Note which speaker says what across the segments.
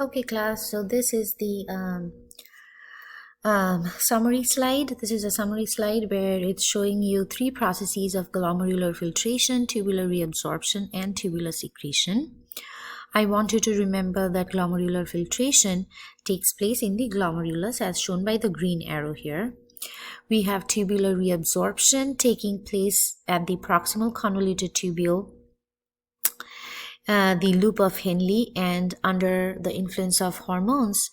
Speaker 1: Okay, class. So this is the summary slide. This is a summary slide where it's showing you three processes of glomerular filtration, tubular reabsorption, and tubular secretion. I want you to remember that glomerular filtration takes place in the glomerulus as shown by the green arrow here. We have tubular reabsorption taking place at the proximal convoluted tubule, the loop of Henle, and under the influence of hormones,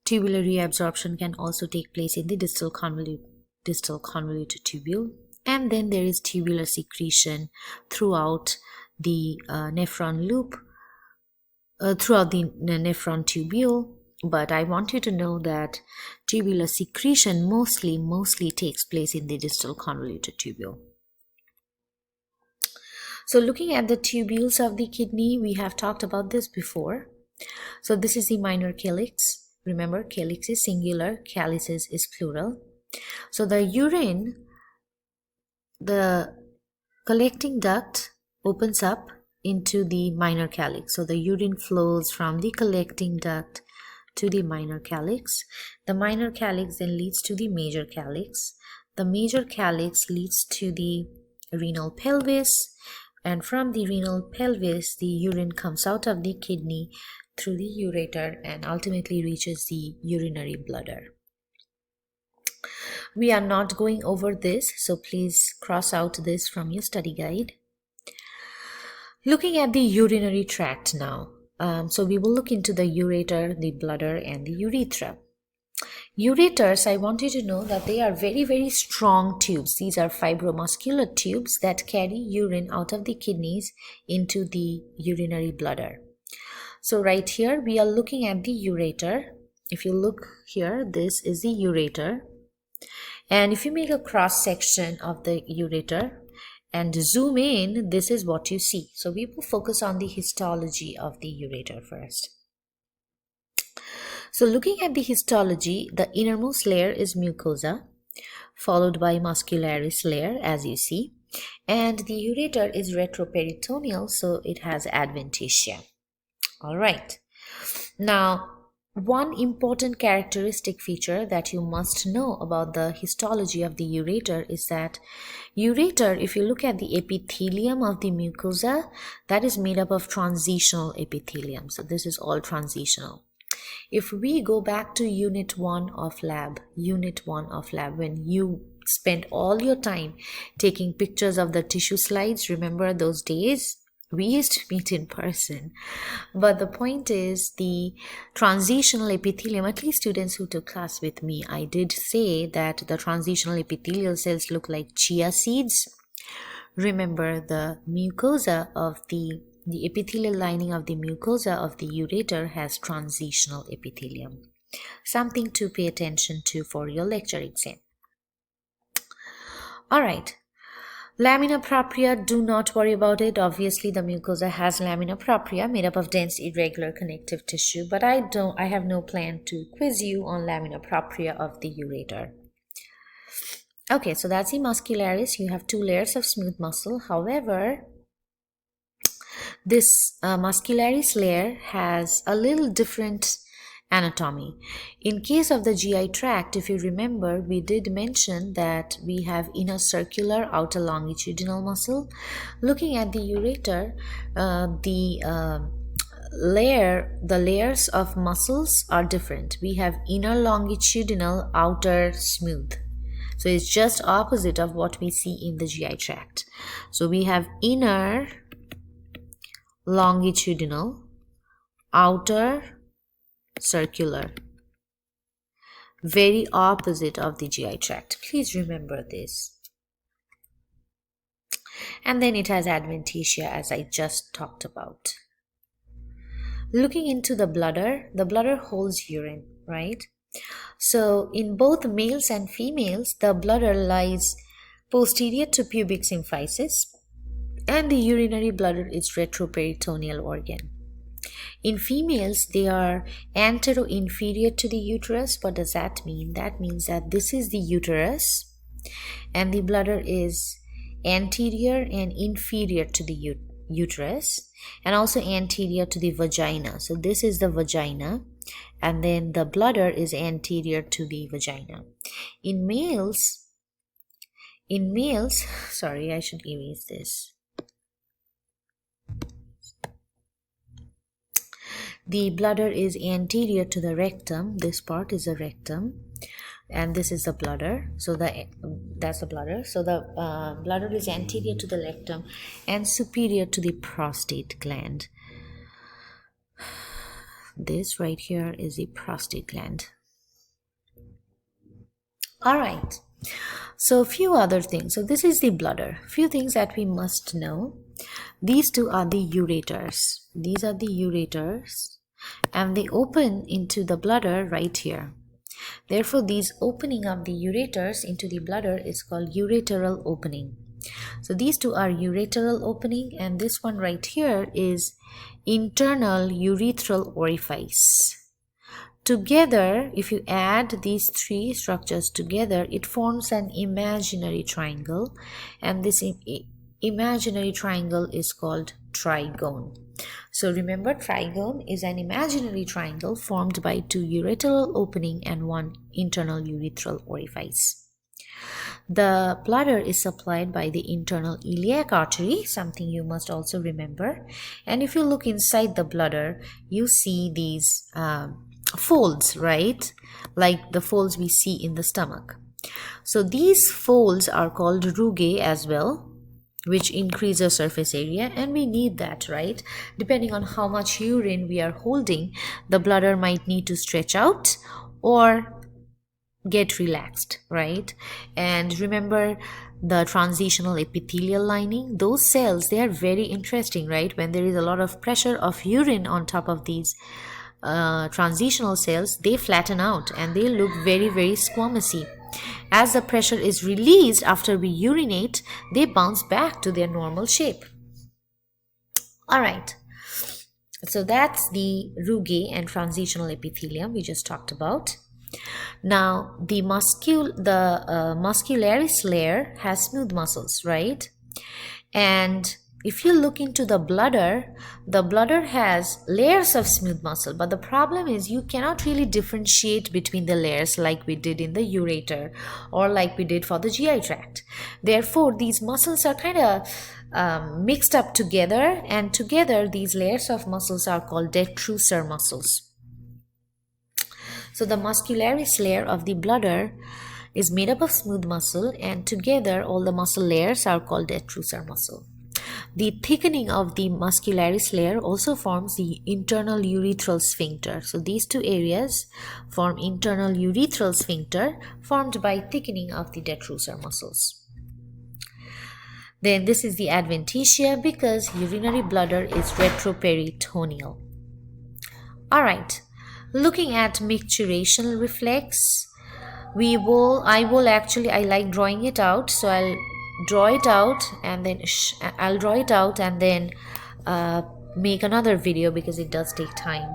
Speaker 1: tubular reabsorption can also take place in the distal convoluted tubule. And then there is tubular secretion throughout the nephron loop, throughout the nephron tubule. But I want you to know that tubular secretion mostly takes place in the distal convoluted tubule. So looking at the tubules of the kidney, we have talked about this before. So this is the minor calyx. Remember, calyx is singular, calyces is plural. So the urine, the collecting duct opens up into the minor calyx. So the urine flows from the collecting duct to the minor calyx. The minor calyx then leads to the major calyx. The major calyx leads to the renal pelvis, and from the renal pelvis the urine comes out of the kidney through the ureter and ultimately reaches the urinary bladder. We are not going over this, so please cross out this from your study guide. Looking at the urinary tract now. So we will look into the ureter, the bladder, and the urethra. Ureters, I want you to know that they are very strong tubes. These are fibromuscular tubes that carry urine out of the kidneys into the urinary bladder. So right here we are looking at the ureter. If you look here, this is the ureter. And if you make a cross section of the ureter and zoom in, this is what you see. So we will focus on the histology of the ureter first. So looking at the histology, the innermost layer is mucosa, followed by muscularis layer, as you see. And the ureter is retroperitoneal, so it has adventitia. All right. Now, one important characteristic feature that you must know about the histology of the ureter is that ureter, if you look at the epithelium of the mucosa, that is made up of transitional epithelium. So this is all transitional. If we go back to unit 1 of lab, when you spent all your time taking pictures of the tissue slides, remember those days? We used to meet in person. But the point is, the transitional epithelium, at least students who took class with me, I did say that the transitional epithelial cells look like chia seeds. Remember, the mucosa of the epithelial lining of the mucosa of the ureter has transitional epithelium. Something to pay attention to for your lecture exam. All right. Lamina propria, do not worry about it. Obviously, the mucosa has lamina propria made up of dense, irregular connective tissue, but I have no plan to quiz you on lamina propria of the ureter. Okay, so that's the muscularis. You have 2 layers of smooth muscle. However, this muscularis layer has a little different anatomy. In case of the GI tract, if you remember, we did mention that we have inner circular, outer longitudinal muscle. Looking at the ureter, the layers of muscles are different. We have inner longitudinal, outer smooth. So it's just opposite of what we see in the GI tract. So we have inner longitudinal, outer circular, very opposite of the GI tract. Please remember this. And then it has adventitia, as I just talked about. Looking into the bladder holds urine, right? So in both males and females, the bladder lies posterior to pubic symphysis, and the urinary bladder is retroperitoneal organ. In females, they are antero-inferior to the uterus. What does that mean? That means that this is the uterus and the bladder is anterior and inferior to the uterus and also anterior to the vagina. So this is the vagina, and then the bladder is anterior to the vagina. In males, sorry, I should erase this. The bladder is anterior to the rectum. This part is the rectum, and this is the bladder. So that's the bladder. So the bladder is anterior to the rectum and superior to the prostate gland. This right here is the prostate gland. All right. So a few other things. So this is the bladder. Few things that we must know. These two are the ureters. These are the ureters, and they open into the bladder right here. Therefore, these opening of the ureters into the bladder is called ureteral opening. So these two are ureteral opening, and this one right here is internal urethral orifice. Together, if you add these three structures together, it forms an imaginary triangle, and this imaginary triangle is called trigone. So remember, trigone is an imaginary triangle formed by two ureteral opening and one internal urethral orifice. The bladder is supplied by the internal iliac artery, something you must also remember. And if you look inside the bladder, you see these folds, right? Like the folds we see in the stomach. So these folds are called rugae as well, which increase the surface area, and we need that, right? Depending on how much urine we are holding, the bladder might need to stretch out or get relaxed, right? And remember the transitional epithelial lining, those cells, they are very interesting, right? When there is a lot of pressure of urine on top of these transitional cells, they flatten out and they look very, very squamous-y. As the pressure is released after we urinate, they bounce back to their normal shape. All right. So that's the rugae and transitional epithelium we just talked about. Now, the muscularis layer has smooth muscles, right? And if you look into the bladder has layers of smooth muscle, but the problem is you cannot really differentiate between the layers like we did in the ureter or like we did for the GI tract. Therefore, these muscles are kind of mixed up together, and together these layers of muscles are called detrusor muscles. So the muscularis layer of the bladder is made up of smooth muscle, and together all the muscle layers are called detrusor muscle. The thickening of the muscularis layer also forms the internal urethral sphincter. So these two areas form internal urethral sphincter formed by thickening of the detrusor muscles. Then this is the adventitia because urinary bladder is retroperitoneal. All right, looking at micturational reflex, I like drawing it out, so I'll draw it out and then make another video because it does take time.